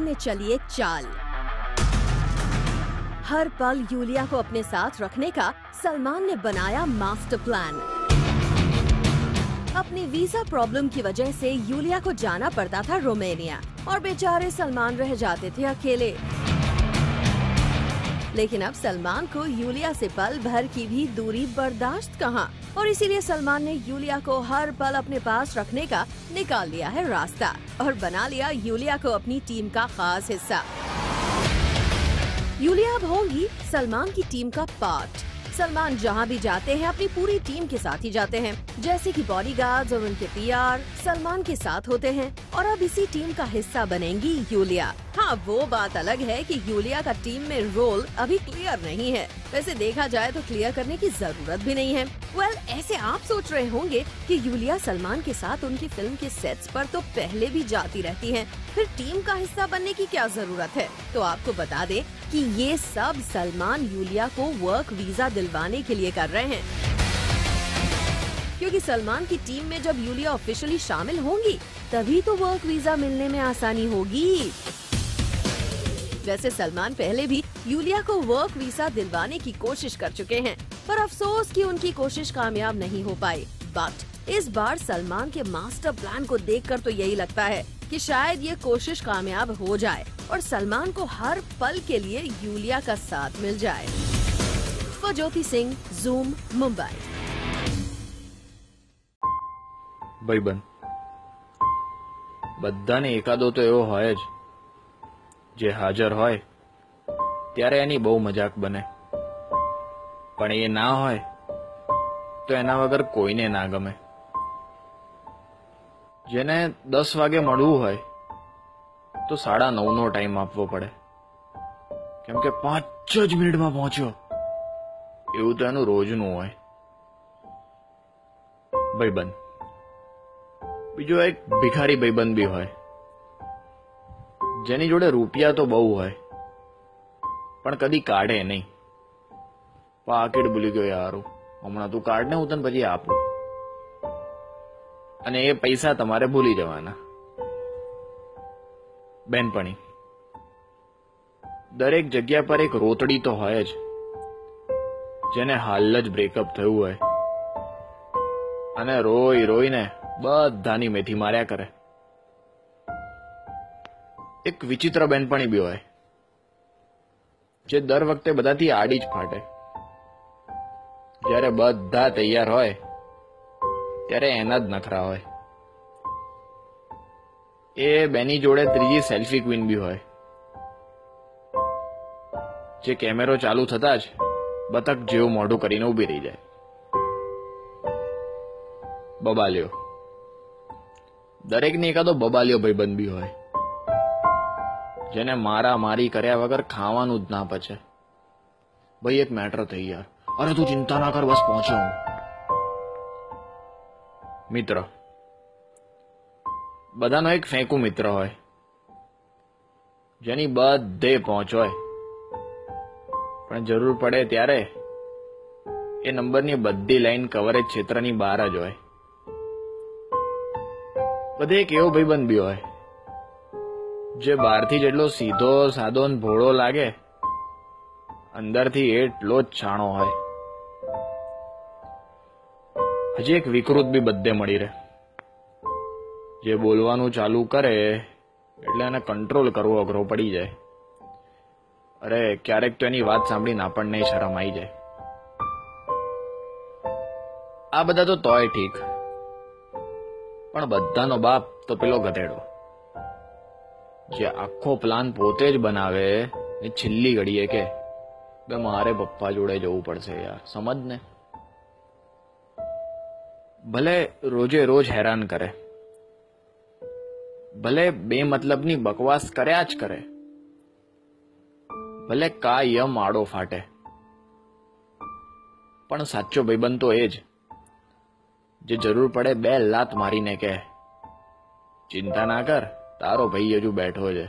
में चली एक चाल। हर पल यूलिया को अपने साथ रखने का सलमान ने बनाया मास्टर प्लान। अपनी वीजा प्रॉब्लम की वजह से यूलिया को जाना पड़ता था रोमानिया और बेचारे सलमान रह जाते थे अकेले। लेकिन अब सलमान को यूलिया से पल भर की भी दूरी बर्दाश्त कहाँ, और इसीलिए सलमान ने यूलिया को हर पल अपने पास रखने का निकाल लिया है रास्ता और बना लिया यूलिया को अपनी टीम का खास हिस्सा। यूलिया अब होंगी सलमान की टीम का पार्ट। सलमान जहां भी जाते हैं अपनी पूरी टीम के साथ ही जाते हैं, जैसे कि बॉडीगार्ड्स और उनके पीआर सलमान के साथ होते हैं, और अब इसी टीम का हिस्सा बनेंगी यूलिया। हाँ, वो बात अलग है कि यूलिया का टीम में रोल अभी क्लियर नहीं है। वैसे देखा जाए तो क्लियर करने की जरूरत भी नहीं है। ऐसे आप सोच रहे होंगे कि यूलिया सलमान के साथ उनकी फिल्म के सेट्स पर तो पहले भी जाती रहती हैं, फिर टीम का हिस्सा बनने की क्या जरूरत है। तो आपको बता दें कि ये सब सलमान यूलिया को वर्क वीजा दिलवाने के लिए कर रहे हैं, क्योंकि सलमान की टीम में जब यूलिया ऑफिशियली शामिल होंगी तभी तो वर्क वीजा मिलने में आसानी होगी। वैसे सलमान पहले भी यूलिया को वर्क वीजा दिलवाने की कोशिश कर चुके हैं, पर अफसोस कि उनकी कोशिश कामयाब नहीं हो पाई। बट इस बार सलमान के मास्टर प्लान को देखकर तो यही लगता है कि शायद ये कोशिश कामयाब हो जाए और सलमान को हर पल के लिए यूलिया का साथ मिल जाए। ज्योति सिंह, ज़ूम, मुंबई। ભાઈબંધ બધાને એકાદો તો એવો હોય જ જે હાજર હોય ત્યારે એની બહુ મજાક બને, પણ એ ના હોય તો એના વગર કોઈને ના ગમે। જેને 10 વાગે મળવું હોય તો 9:30નો ટાઈમ આપવો પડે, કેમ કે 5 જ મિનિટમાં પહોંચ્યો એવું તો એનું રોજનું હોય। ભાઈબંધ બીજો એક ભિખારી ભાઈબંધ બી હોય, જેની જોડે રૂપિયા તો બહુ હોય પણ કદી કાઢે નહીં। પાકીટ ભૂલી ગયો યાર, હમણાં તું કાઢ ને, હું તને પછી આપું, અને એ પૈસા તમારે ભૂલી જવાના। બેનપણી દરેક જગ્યા પર એક રોતડી તો હોય જ, જેને હાલ જ બ્રેકઅપ થયું હોય અને રોઈ રોઈને બધાની મેથી માર્યા કરે। એક વિચિત્ર બેનપણી બી હોય, જે દર વખતે બધાથી આડી જ ફાટે। જ્યારે બધા તૈયાર હોય ત્યારે એના જ નખરા હોય। એ બેની જોડે ત્રીજી સેલ્ફી ક્વીન બી હોય, જે કેમેરો ચાલુ થતા જ બતક જેવું મોઢું કરીને ઊભી રહી જાય। બબાલ્યો દરેકને એકાદો બબાલ્યો ભાઈબંધ બી હોય, જેને મારા મારી કર્યા વગર ખાવાનું જ ના પચે। ભાઈ એક મેટર થઈ યાર, અરે તું ચિંતા ના કર, બસ પહોંચ્યો હું। મિત્ર બધાનો એક ફેંકુ મિત્ર હોય, જેની બધે પહોંચ હોય, પણ જરૂર પડે ત્યારે એ નંબરની બધી લાઈન કવરેજ ક્ષેત્રની બહાર જ હોય। બધે એક એવો ભાઈબંધ બી હોય, જે બહારથી જેટલો સીધો સાદો ને ભોળો લાગે, અંદરથી એટલો જ છાણો હોય। હજી એક વિકૃત બી બધે મળી રહે, જે બોલવાનું ચાલુ કરે એટલે એને કંટ્રોલ કરવો અઘરો પડી જાય। અરે ક્યારેક તો એની વાત સાંભળીને આપણને શરમ આવી જાય। આ બધા તો તોય ઠીક, પણ બધાનો બાપ તો પેલો ગધેડો, જે આખો પ્લાન પોતે જ બનાવે ને છેલ્લી ઘડીએ કે બે મારે પપ્પા જોડે જવું પડશે યાર, સમજ ને। ભલે રોજે રોજ હેરાન કરે, ભલે બેમતલબની બકવાસ કર્યા જ કરે, ભલે કાયમ આડો ફાટે, પણ સાચો ભાઈબંધ તો એ જ, જે જરૂર પડે 2 લાત મારીને કહે ચિંતા ના કર, તારો ભાઈ હજુ બેઠો છે।